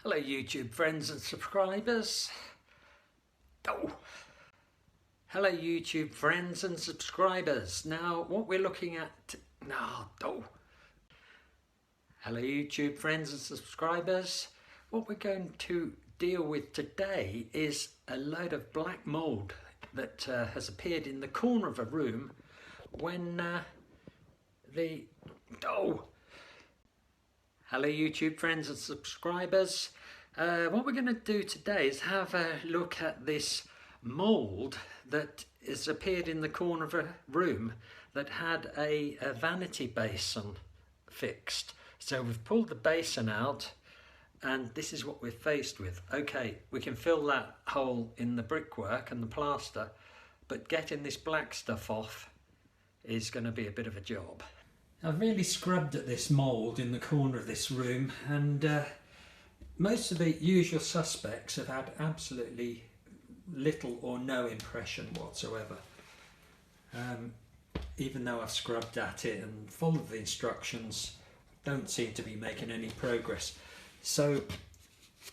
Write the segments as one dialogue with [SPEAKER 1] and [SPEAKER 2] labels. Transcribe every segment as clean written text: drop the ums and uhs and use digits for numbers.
[SPEAKER 1] Hello YouTube friends and subscribers. Hello YouTube friends and subscribers. Now what we're looking at Hello YouTube friends and subscribers. What we're going to deal with today is a load of black mould that has appeared in the corner of a room when Hello YouTube friends and subscribers. What we're going to do today is have a look at this mould that has appeared in the corner of a room that had a vanity basin fixed. So we've pulled the basin out and this is what we're faced with. Okay, we can fill that hole in the brickwork and the plaster, but getting this black stuff off is going to be a bit of a job. I've really scrubbed at this mould in the corner of this room, and most of the usual suspects have had absolutely little or no impression whatsoever. Even though I've scrubbed at it and followed the instructions, don't seem to be making any progress. So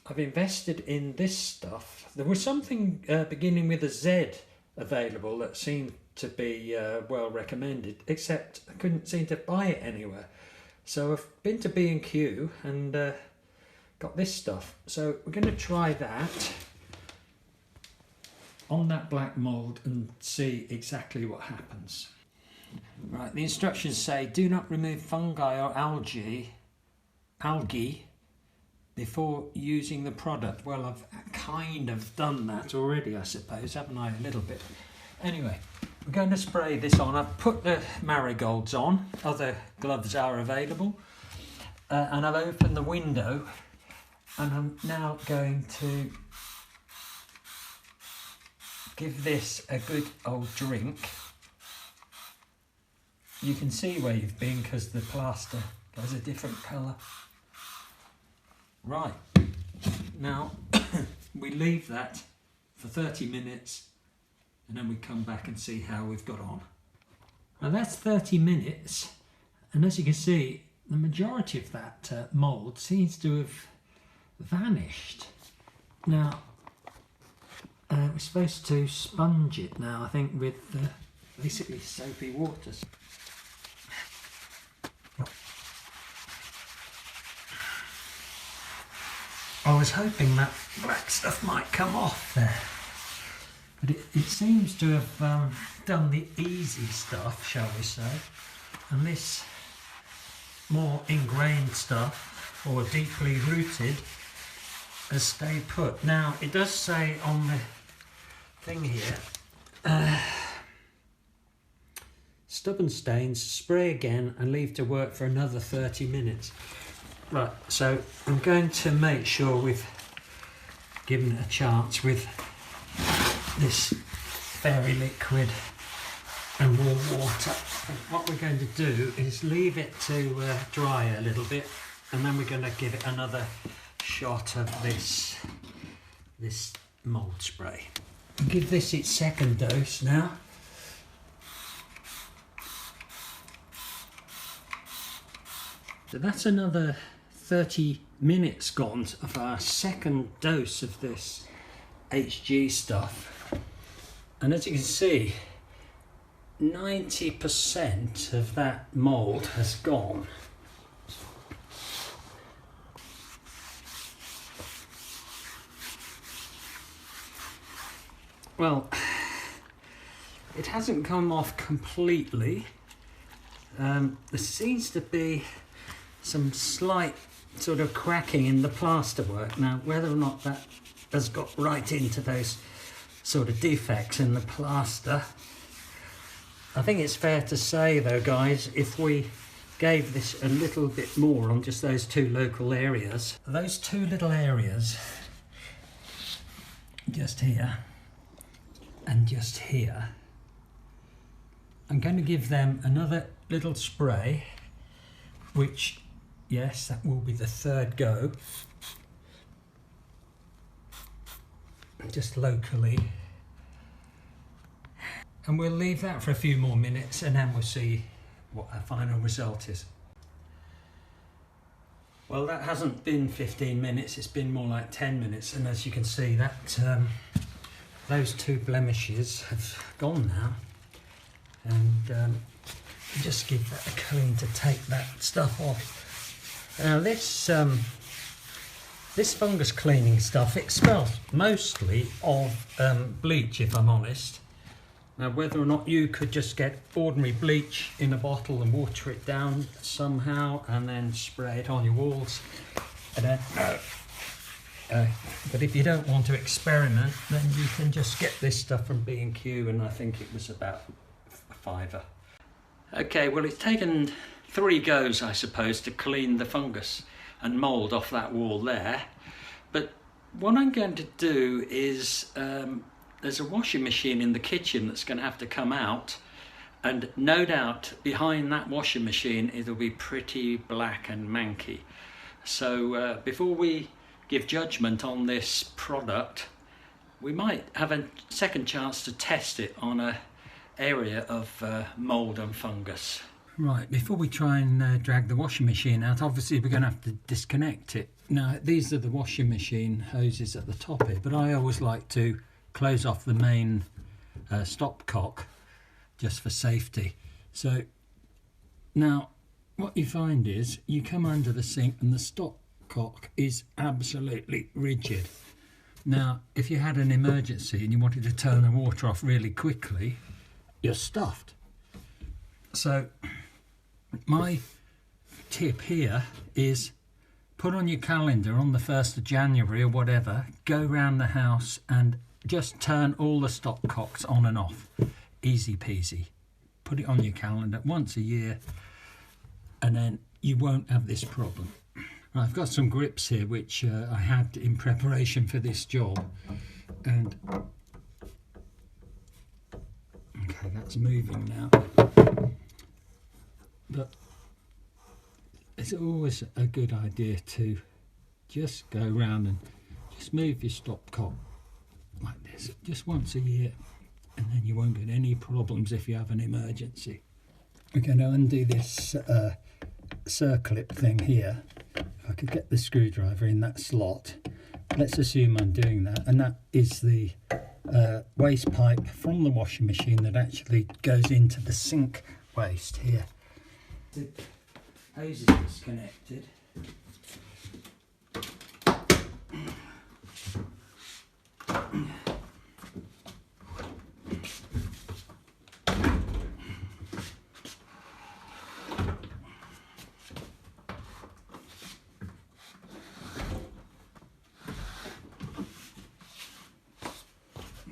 [SPEAKER 1] I've invested in this stuff. There was something beginning with a Z available that seemed to be well recommended, except I couldn't seem to buy it anywhere. So I've been to B&Q and got this stuff. So we're going to try that on that black mould and see exactly what happens. Right, the instructions say do not remove fungi or algae before using the product. Well, I've kind of done that already, I suppose, haven't I? A little bit. Anyway, we're going to spray this on. I've put the marigolds on, other gloves are available, and I've opened the window and I'm now going to give this a good old drink. You can see where you've been because the plaster has a different colour. Right, now we leave that for 30 minutes and then we come back and see how we've got on. Now that's 30 minutes, and as you can see, the majority of that mould seems to have vanished. Now, we're supposed to sponge it now, I think, with basically soapy waters. I was hoping that black stuff might come off there, but it seems to have done the easy stuff, shall we say, and this more ingrained stuff, or deeply rooted, has stayed put. Now it does say on the thing here, stubborn stains, spray again and leave to work for another 30 minutes. Right, so I'm going to make sure we've given it a chance with this fairy liquid and warm water. And what we're going to do is leave it to dry a little bit, and then we're going to give it another shot of this mould spray. I'll give this its second dose now. So that's another 30 minutes gone of our second dose of this HG stuff, and as you can see, 90% of that mould has gone. Well, it hasn't come off completely. There seems to be some slight sort of cracking in the plasterwork. Now, whether or not that has got right into those sort of defects in the plaster, I think it's fair to say though, guys, if we gave this a little bit more on just those two local areas, those two little areas, just here and just here, I'm going to give them another little spray, which, yes, that will be the third go, just locally, and we'll leave that for a few more minutes and then we'll see what our final result is. Well, that hasn't been 15 minutes, it's been more like 10 minutes, and as you can see, that those two blemishes have gone now. And just give that a clean to take that stuff off. Now this fungus cleaning stuff, it smells mostly of bleach, if I'm honest. Now whether or not you could just get ordinary bleach in a bottle and water it down somehow and then spray it on your walls, I don't know. But if you don't want to experiment, then you can just get this stuff from B&Q, and I think it was about a £5. Okay, well it's taken 3 goes, I suppose, to clean the fungus and mould off that wall there. But what I'm going to do is, there's a washing machine in the kitchen that's going to have to come out, and no doubt behind that washing machine it'll be pretty black and manky. So before we give judgment on this product, we might have a second chance to test it on a area of mould and fungus. Right, before we try and drag the washing machine out, obviously we're going to have to disconnect it. Now these are the washing machine hoses at the top here, but I always like to close off the main stopcock just for safety. So now what you find is you come under the sink and the stopcock is absolutely rigid. Now if you had an emergency and you wanted to turn the water off really quickly, you're stuffed. So my tip here is put on your calendar on the 1st of January or whatever, go round the house and just turn all the stopcocks on and off. Easy peasy. Put it on your calendar once a year and then you won't have this problem. Right, I've got some grips here which I had in preparation for this job, and okay, that's moving now. But it's always a good idea to just go around and just move your stopcock like this just once a year, and then you won't get any problems if you have an emergency. We're going to undo this circlip thing here. If I could get the screwdriver in that slot, let's assume I'm doing that, and that is the waste pipe from the washing machine that actually goes into the sink waste here. The hose is disconnected.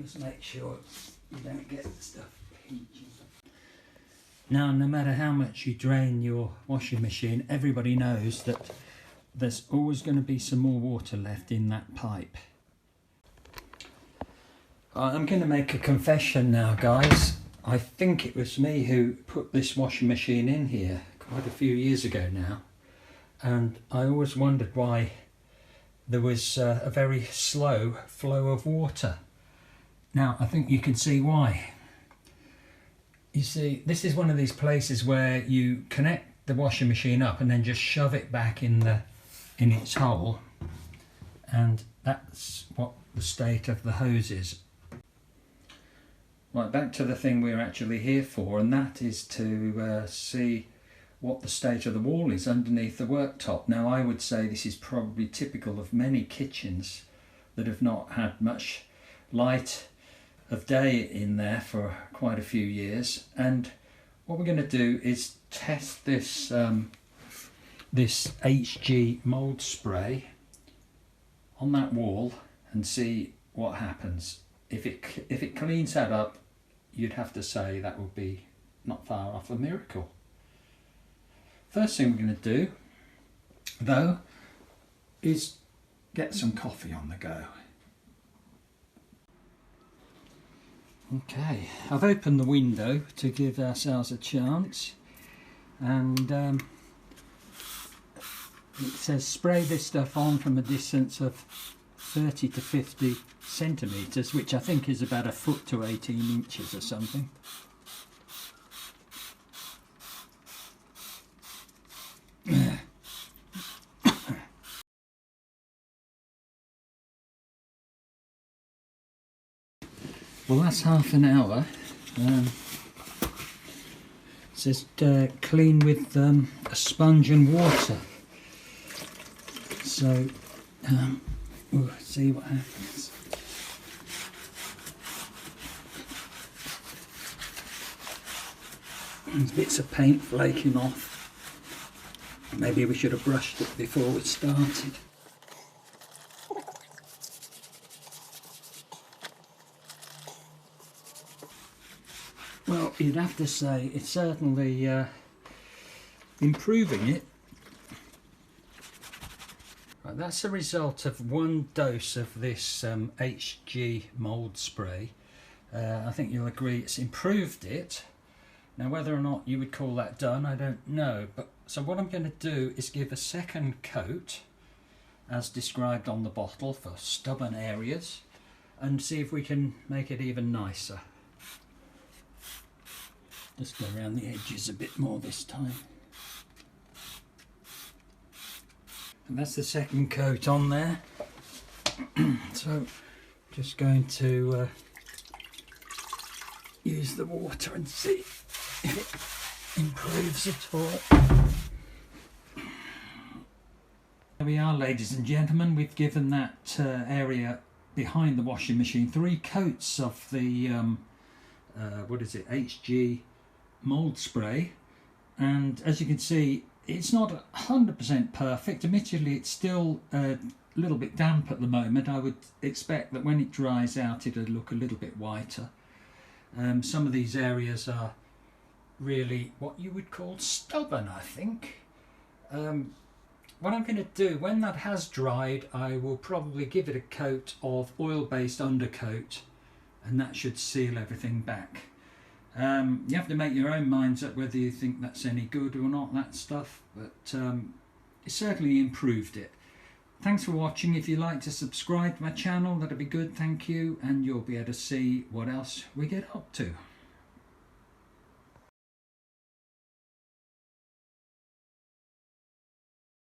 [SPEAKER 1] Just make sure you don't get stuff peaching. Now, no matter how much you drain your washing machine, everybody knows that there's always going to be some more water left in that pipe. I'm going to make a confession now, guys. I think it was me who put this washing machine in here quite a few years ago now, and I always wondered why there was a very slow flow of water. Now I think you can see why. You see, this is one of these places where you connect the washing machine up and then just shove it back in its hole, and that's what the state of the hose is. Right, back to the thing we're actually here for, and that is to see what the state of the wall is underneath the worktop. Now I would say this is probably typical of many kitchens that have not had much light of day in there for quite a few years, and what we're going to do is test this this HG mould spray on that wall and see what happens. If it cleans that up, you'd have to say that would be not far off a miracle. First thing we're going to do though is get some coffee on the go. Okay, I've opened the window to give ourselves a chance, and it says spray this stuff on from a distance of 30 to 50 centimetres, which I think is about 1 foot to 18 inches or something. Well, that's half an hour. It says clean with a sponge and water. So we'll see what happens. There's bits of paint flaking off. Maybe we should have brushed it before we started. Well, you'd have to say it's certainly improving it. Right, that's the result of one dose of this HG mould spray. I think you'll agree it's improved it. Now, whether or not you would call that done, I don't know. But so what I'm going to do is give a second coat, as described on the bottle, for stubborn areas, and see if we can make it even nicer. Just go around the edges a bit more this time. And that's the second coat on there. So just going to use the water and see if it improves at all. There we are, ladies and gentlemen. We've given that area behind the washing machine 3 coats of the what is it, HG mould spray, and as you can see, it's not 100% perfect. Admittedly, it's still a little bit damp at the moment. I would expect that when it dries out it'll look a little bit whiter. Some of these areas are really what you would call stubborn, I think. What I'm going to do, when that has dried, I will probably give it a coat of oil-based undercoat, and that should seal everything back. You have to make your own minds up whether you think that's any good or not, that stuff, but it certainly improved it. Thanks for watching. If you'd like to subscribe to my channel, that'd be good, thank you, and you'll be able to see what else we get up to.